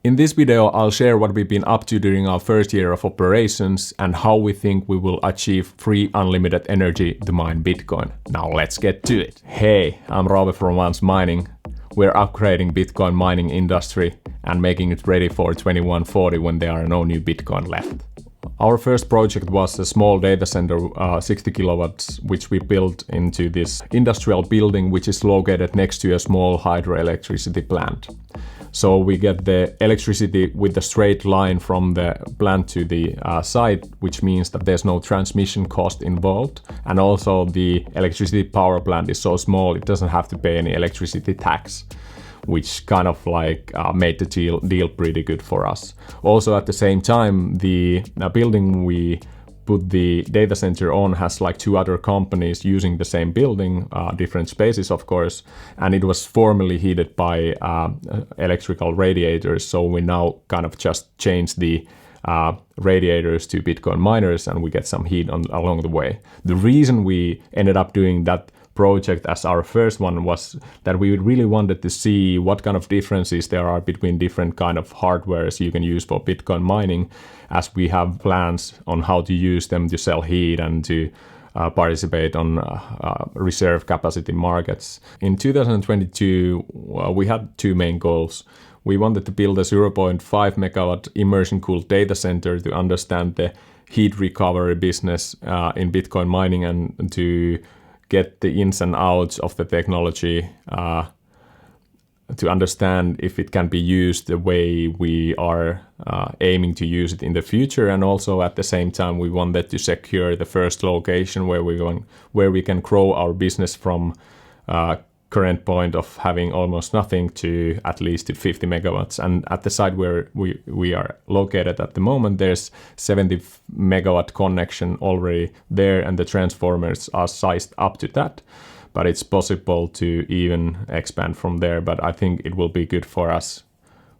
In this video, I'll share what we've been up to during our first year of operations and how we think we will achieve free unlimited energy to mine Bitcoin. Now let's get to it. Hey, I'm Roope from Once Mining. We're upgrading Bitcoin mining industry and making it ready for 2140 when there are no new Bitcoin left. Our first project was a small data center, 60 kilowatts, which we built into this industrial building, which is located next to a small hydroelectricity plant. So we get the electricity with the straight line from the plant to the site, which means that there's no transmission cost involved. And also the electricity power plant is so small, it doesn't have to pay any electricity tax, which kind of like made the deal pretty good for us. Also at the same time, the building we put the data center on has like two other companies using the same building, different spaces of course, and it was formerly heated by electrical radiators, so we now kind of just change the radiators to Bitcoin miners and we get some heat along the way. The reason we ended up doing that project as our first one was that we really wanted to see what kind of differences there are between different kind of hardwares you can use for Bitcoin mining, as we have plans on how to use them to sell heat and to participate on reserve capacity markets. In 2022, we had two main goals. We wanted to build a 0.5 megawatt immersion-cooled data center to understand the heat recovery business in Bitcoin mining and to get the ins and outs of the technology to understand if it can be used the way we are aiming to use it in the future. And also at the same time, we wanted to secure the first location where we can grow our business from current point of having almost nothing to at least to 50 megawatts. And at the site where we are located at the moment, there's 70 megawatt connection already there, and the transformers are sized up to that. But it's possible to even expand from there, but I think it will be good for us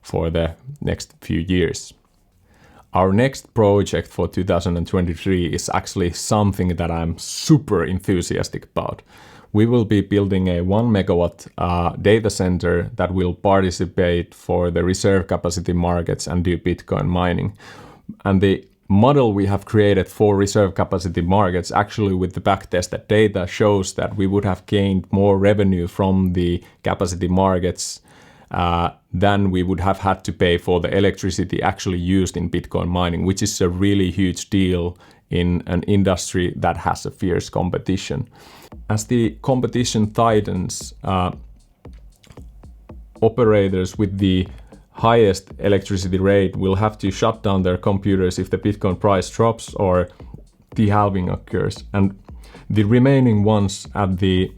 for the next few years. Our next project for 2023 is actually something that I'm super enthusiastic about. We will be building a 1 megawatt data center that will participate for the reserve capacity markets and do Bitcoin mining. And the model we have created for reserve capacity markets, actually with the backtested data, shows that we would have gained more revenue from the capacity markets than we would have had to pay for the electricity actually used in Bitcoin mining, which is a really huge deal in an industry that has a fierce competition. As the competition tightens, operators with the highest electricity rate will have to shut down their computers if the Bitcoin price drops or the halving occurs. And the remaining ones at the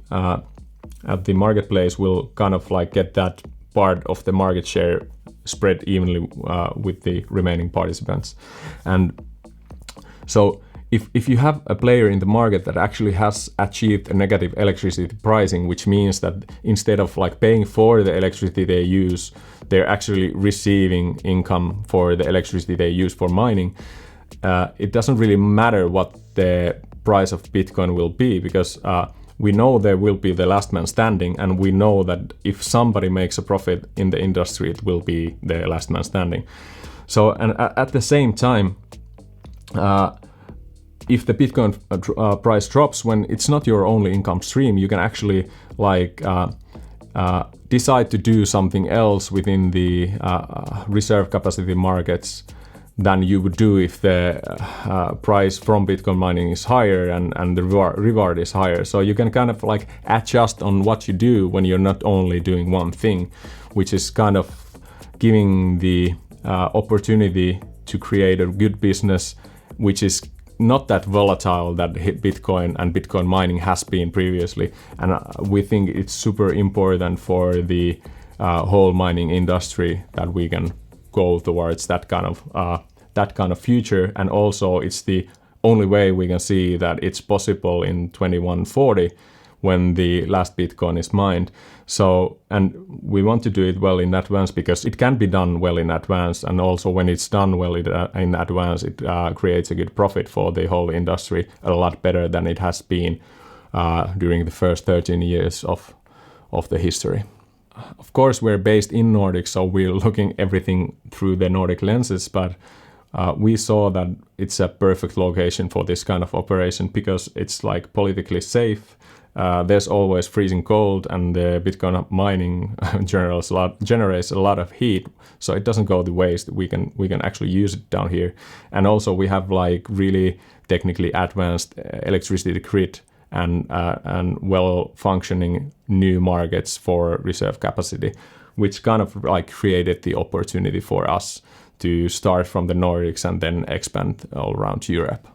marketplace will kind of like get that part of the market share spread evenly with the remaining participants. And so if you have a player in the market that actually has achieved a negative electricity pricing, which means that instead of like paying for the electricity they use, they're actually receiving income for the electricity they use for mining, it doesn't really matter what the price of Bitcoin will be, because we know there will be the last man standing, and we know that if somebody makes a profit in the industry, it will be the last man standing. So, and at the same time, if the Bitcoin price drops when it's not your only income stream, you can actually like decide to do something else within the reserve capacity markets than you would do if the price from Bitcoin mining is higher and the reward is higher. So you can kind of like adjust on what you do when you're not only doing one thing, which is kind of giving the opportunity to create a good business, which is not that volatile that Bitcoin and Bitcoin mining has been previously. And we think it's super important for the whole mining industry that we can go towards that kind of future. And also it's the only way we can see that it's possible in 2140 when the last Bitcoin is mined. So, and we want to do it well in advance because it can be done well in advance. And also when it's done well in advance, it creates a good profit for the whole industry, a lot better than it has been during the first 13 years of the history. of course, we're based in Nordic, so we're looking everything through the Nordic lenses, but we saw that it's a perfect location for this kind of operation because it's like politically safe. There's always freezing cold, and the Bitcoin mining generates a lot of heat, so it doesn't go to waste. We can actually use it down here, and also we have like really technically advanced electricity grid and well functioning new markets for reserve capacity, which kind of like created the opportunity for us to start from the Nordics and then expand all around Europe.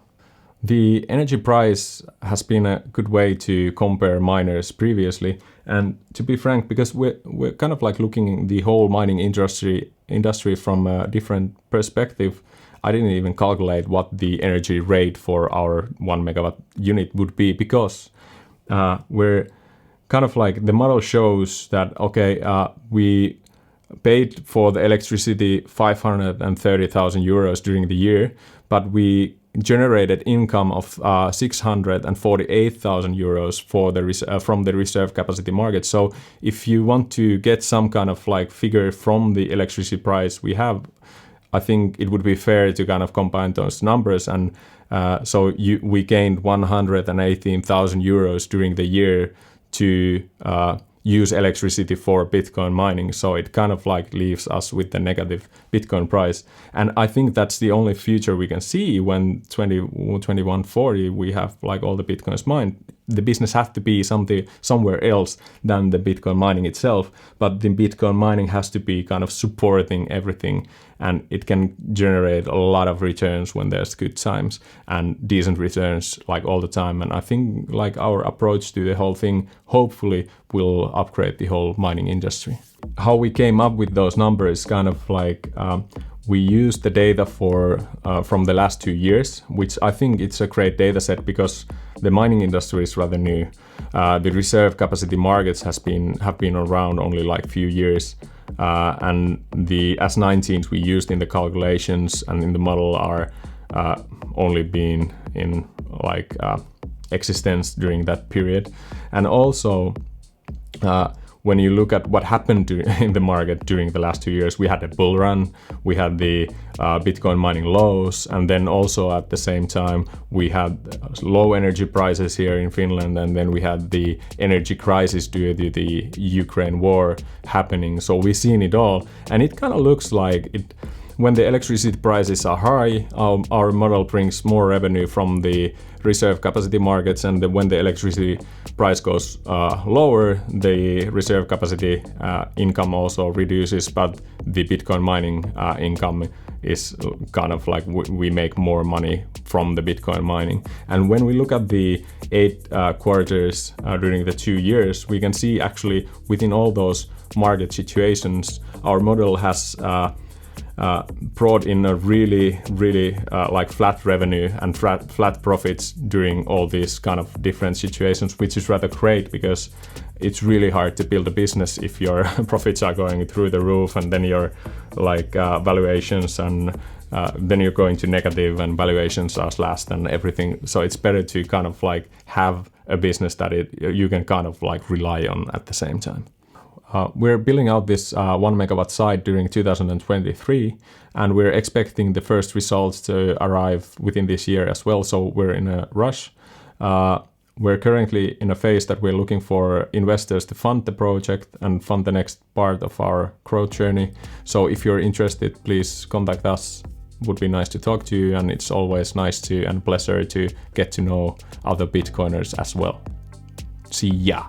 The energy price has been a good way to compare miners previously, and to be frank, because we're kind of like looking at the whole mining industry from a different perspective, I didn't even calculate what the energy rate for our 1 megawatt unit would be, because we're kind of like, the model shows that, okay, we paid for the electricity 530,000 euros during the year, but we generated income of 648,000 euros for from the reserve capacity market. So if you want to get some kind of like figure from the electricity price we have, I think it would be fair to kind of combine those numbers, and so we gained 118,000 euros during the year to use electricity for Bitcoin mining. So it kind of like leaves us with the negative Bitcoin price. And I think that's the only future we can see when 2140 we have like all the Bitcoins mined. The business has to be somewhere else than the Bitcoin mining itself, but the Bitcoin mining has to be kind of supporting everything, and it can generate a lot of returns when there's good times and decent returns like all the time. And I think like our approach to the whole thing hopefully will upgrade the whole mining industry. How we came up with those numbers, kind of like we used the data from the last 2 years, which I think it's a great data set because the mining industry is rather new. The reserve capacity markets have been around only like a few years, and the S19s we used in the calculations and in the model are only been in like existence during that period. And also when you look at what happened in the market during the last 2 years, we had a bull run, we had the Bitcoin mining lows, and then also at the same time we had low energy prices here in Finland, and then we had the energy crisis due to the Ukraine war happening. So we've seen it all, and it kind of looks like it. When the electricity prices are high, our model brings more revenue from the reserve capacity markets, and when the electricity price goes lower, the reserve capacity income also reduces, but the Bitcoin mining income is kind of like we make more money from the Bitcoin mining. And when we look at the 8 quarters during the 2 years, we can see actually within all those market situations, our model has brought in a really like flat revenue and flat profits during all these kind of different situations, which is rather great because it's really hard to build a business if your profits are going through the roof and then your like valuations and then you're going to negative and valuations are slashed and everything. So it's better to kind of like have a business that you can kind of like rely on at the same time. We're building out this 1 megawatt site during 2023, and we're expecting the first results to arrive within this year as well, so we're in a rush. We're currently in a phase that we're looking for investors to fund the project and fund the next part of our growth journey. So if you're interested, please contact us. Would be nice to talk to you, and it's always nice to and pleasure to get to know other Bitcoiners as well. See ya!